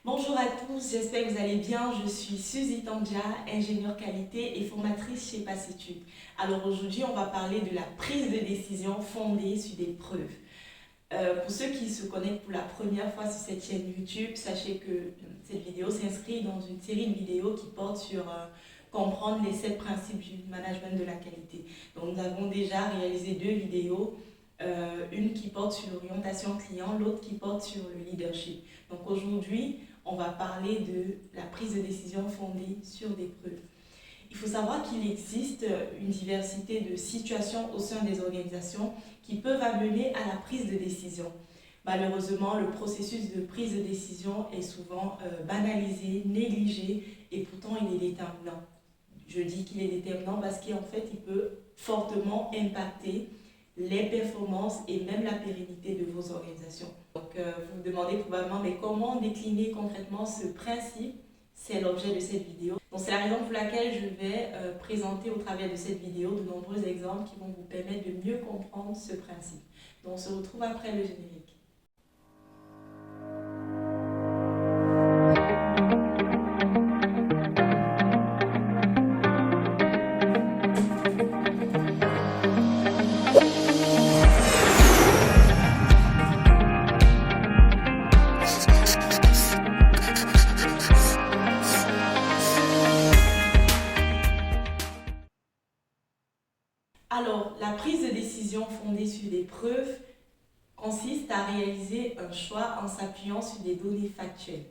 Bonjour à tous, j'espère que vous allez bien. Je suis Suzy Tandja, ingénieure qualité et formatrice chez Passitude. Alors aujourd'hui, on va parler de la prise de décision fondée sur des preuves. Pour ceux qui se connectent pour la première fois sur cette chaîne YouTube, sachez que cette vidéo s'inscrit dans une série de vidéos qui porte sur comprendre les 7 principes du management de la qualité. Donc nous avons déjà réalisé 2 vidéos, une qui porte sur l'orientation client, l'autre qui porte sur le leadership. Donc aujourd'hui, on va parler de la prise de décision fondée sur des preuves. Il faut savoir qu'il existe une diversité de situations au sein des organisations qui peuvent amener à la prise de décision. Malheureusement, le processus de prise de décision est souvent banalisé, négligé et pourtant il est déterminant. Je dis qu'il est déterminant parce qu'en fait, il peut fortement impacter les performances et même la pérennité de vos organisations. Donc, vous vous demandez probablement, mais comment décliner concrètement ce principe? C'est l'objet de cette vidéo. Donc, c'est la raison pour laquelle je vais présenter au travers de cette vidéo de nombreux exemples qui vont vous permettre de mieux comprendre ce principe. Donc, on se retrouve après le générique. Alors, la prise de décision fondée sur des preuves consiste à réaliser un choix en s'appuyant sur des données factuelles.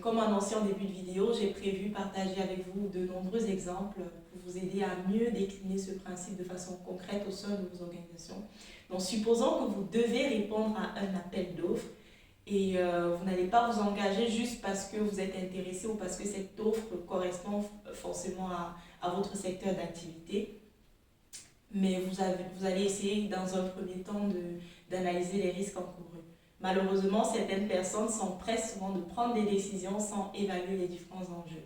Comme annoncé en début de vidéo, j'ai prévu partager avec vous de nombreux exemples pour vous aider à mieux décliner ce principe de façon concrète au sein de vos organisations. Donc, supposons que vous devez répondre à un appel d'offres et vous n'allez pas vous engager juste parce que vous êtes intéressé ou parce que cette offre correspond forcément à votre secteur d'activité. Mais vous allez essayer dans un premier temps d'analyser les risques encourus. Malheureusement, certaines personnes s'empressent souvent de prendre des décisions sans évaluer les différents enjeux.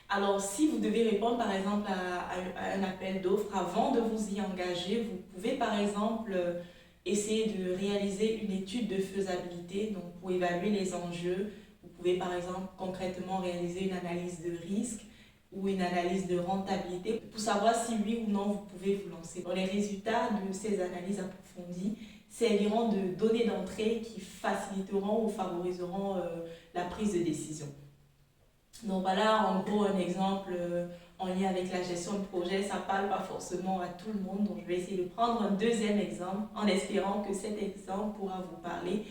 Alors, si vous devez répondre par exemple à un appel d'offres avant de vous y engager, vous pouvez par exemple essayer de réaliser une étude de faisabilité donc pour évaluer les enjeux. Vous pouvez par exemple concrètement réaliser une analyse de risque ou une analyse de rentabilité pour savoir si oui ou non vous pouvez vous lancer. Les résultats de ces analyses approfondies serviront de données d'entrée qui faciliteront ou favoriseront la prise de décision. Donc voilà en gros un exemple en lien avec la gestion de projet. Ça ne parle pas forcément à tout le monde, donc je vais essayer de prendre un deuxième exemple en espérant que cet exemple pourra vous parler.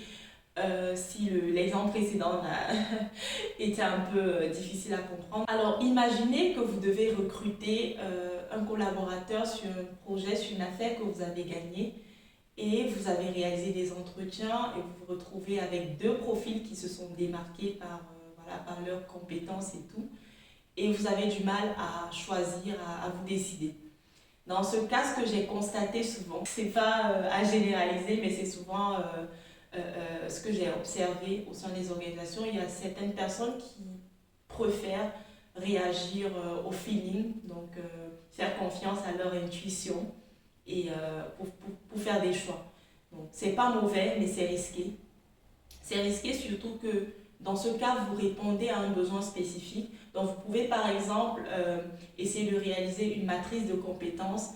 Si l'exemple précédent était un peu difficile à comprendre. Alors imaginez que vous devez recruter un collaborateur sur un projet, sur une affaire que vous avez gagnée et vous avez réalisé des entretiens et vous vous retrouvez avec 2 profils qui se sont démarqués par leurs compétences et tout, et vous avez du mal à choisir, à vous décider. Dans ce cas, ce que j'ai constaté souvent, c'est pas à généraliser, mais c'est souvent ce que j'ai observé au sein des organisations. Il y a certaines personnes qui préfèrent réagir au feeling, donc faire confiance à leur intuition et pour faire des choix. Donc c'est pas mauvais, mais c'est risqué. C'est risqué surtout que dans ce cas, vous répondez à un besoin spécifique. Donc vous pouvez par exemple essayer de réaliser une matrice de compétences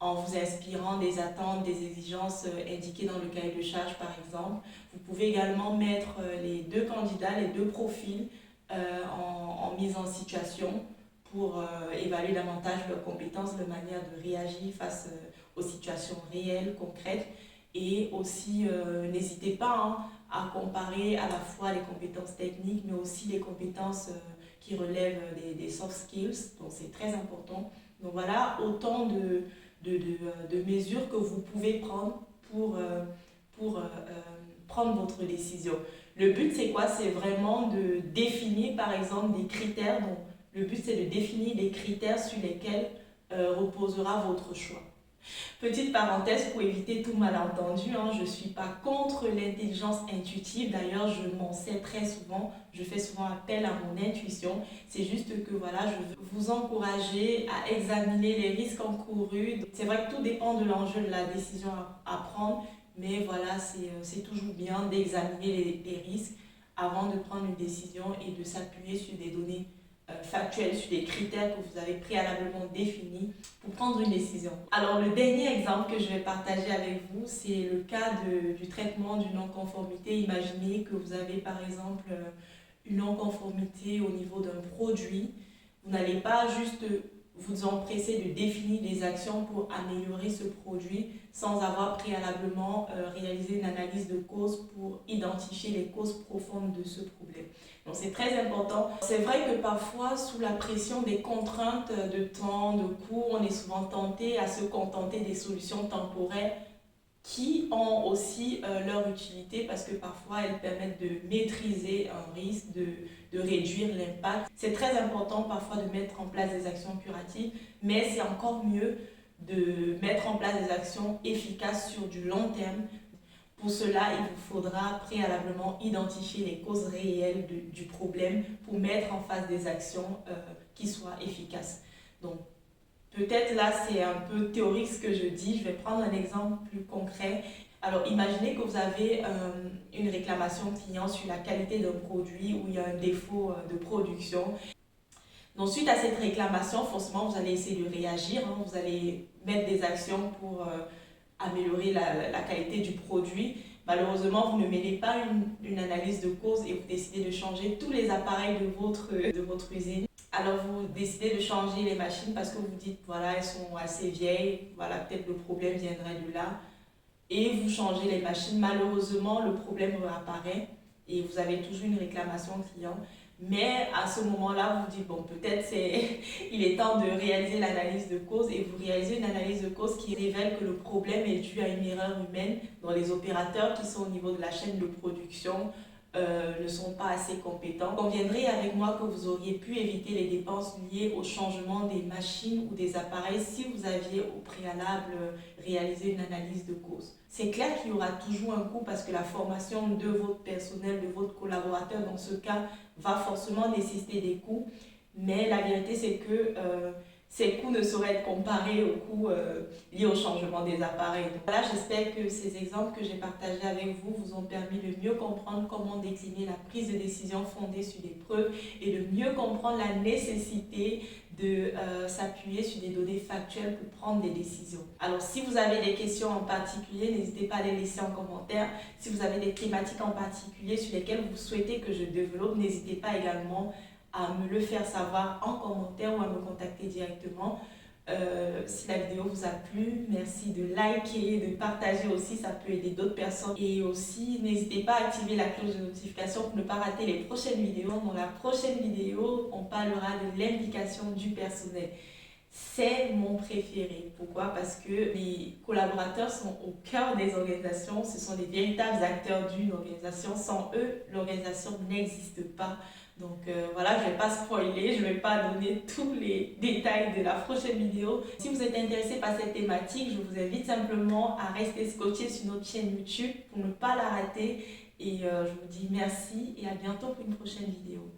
en vous inspirant des attentes, des exigences indiquées dans le cahier de charge par exemple. Vous pouvez également mettre les 2 candidats, les 2 profils en mise en situation pour évaluer davantage leurs compétences, leur manière de réagir face aux situations réelles, concrètes. Et aussi, n'hésitez pas à comparer à la fois les compétences techniques, mais aussi les compétences qui relèvent des soft skills. Donc c'est très important. Donc voilà, autant de mesures que vous pouvez prendre pour prendre votre décision. Le but, c'est quoi? C'est vraiment de définir, par exemple, des critères. Donc, le but, c'est de définir des critères sur lesquels reposera votre choix. Petite parenthèse pour éviter tout malentendu, je ne suis pas contre l'intelligence intuitive, d'ailleurs je m'en sers très souvent, je fais souvent appel à mon intuition. C'est juste que voilà, je veux vous encourager à examiner les risques encourus. C'est vrai que tout dépend de l'enjeu de la décision à prendre, mais voilà, c'est toujours bien d'examiner les risques avant de prendre une décision et de s'appuyer sur des données factuelles, sur des critères que vous avez préalablement définis pour prendre une décision. Alors le dernier exemple que je vais partager avec vous, c'est le cas du traitement d'une non-conformité. Imaginez que vous avez par exemple une non-conformité au niveau d'un produit. Vous n'allez pas juste vous empresser de définir des actions pour améliorer ce produit sans avoir préalablement réalisé une analyse de cause pour identifier les causes profondes de ce problème. Donc c'est très important. C'est vrai que parfois, sous la pression des contraintes de temps, de coût, on est souvent tenté à se contenter des solutions temporaires qui ont aussi leur utilité parce que parfois elles permettent de maîtriser un risque, de réduire l'impact. C'est très important parfois de mettre en place des actions curatives, mais c'est encore mieux de mettre en place des actions efficaces sur du long terme. Pour cela, il vous faudra préalablement identifier les causes réelles du problème pour mettre en face des actions qui soient efficaces. Donc, peut-être là, c'est un peu théorique ce que je dis. Je vais prendre un exemple plus concret. Alors, imaginez que vous avez une réclamation client sur la qualité d'un produit où il y a un défaut de production. Donc, suite à cette réclamation, forcément, vous allez essayer de réagir. Vous allez mettre des actions pour améliorer la qualité du produit. Malheureusement, vous ne menez pas une analyse de cause et vous décidez de changer tous les appareils de votre usine. Alors vous décidez de changer les machines parce que vous dites voilà, elles sont assez vieilles, voilà, peut-être le problème viendrait de là. Et vous changez les machines. Malheureusement, le problème réapparaît et vous avez toujours une réclamation client. Mais à ce moment-là, vous dites, bon, peut-être il est temps de réaliser l'analyse de cause et vous réalisez une analyse de cause qui révèle que le problème est dû à une erreur humaine dans les opérateurs qui sont au niveau de la chaîne de production. Ne sont pas assez compétents. Vous conviendrez avec moi que vous auriez pu éviter les dépenses liées au changement des machines ou des appareils si vous aviez au préalable réalisé une analyse de cause. C'est clair qu'il y aura toujours un coût parce que la formation de votre personnel, de votre collaborateur dans ce cas va forcément nécessiter des coûts, mais la vérité c'est que ces coûts ne sauraient être comparés aux coûts liés au changement des appareils. Donc voilà, j'espère que ces exemples que j'ai partagés avec vous vous ont permis de mieux comprendre comment décliner la prise de décision fondée sur des preuves et de mieux comprendre la nécessité de s'appuyer sur des données factuelles pour prendre des décisions. Alors si vous avez des questions en particulier, n'hésitez pas à les laisser en commentaire. Si vous avez des thématiques en particulier sur lesquelles vous souhaitez que je développe, n'hésitez pas également à me le faire savoir en commentaire ou à me contacter directement. Si la vidéo vous a plu, merci de liker, de partager aussi, ça peut aider d'autres personnes. Et aussi, n'hésitez pas à activer la cloche de notification pour ne pas rater les prochaines vidéos. Dans la prochaine vidéo, on parlera de l'implication du personnel. C'est mon préféré. Pourquoi? Parce que les collaborateurs sont au cœur des organisations. Ce sont les véritables acteurs d'une organisation. Sans eux, l'organisation n'existe pas. Donc voilà, je ne vais pas spoiler, je ne vais pas donner tous les détails de la prochaine vidéo. Si vous êtes intéressé par cette thématique, je vous invite simplement à rester scotché sur notre chaîne YouTube pour ne pas la rater. Et je vous dis merci et à bientôt pour une prochaine vidéo.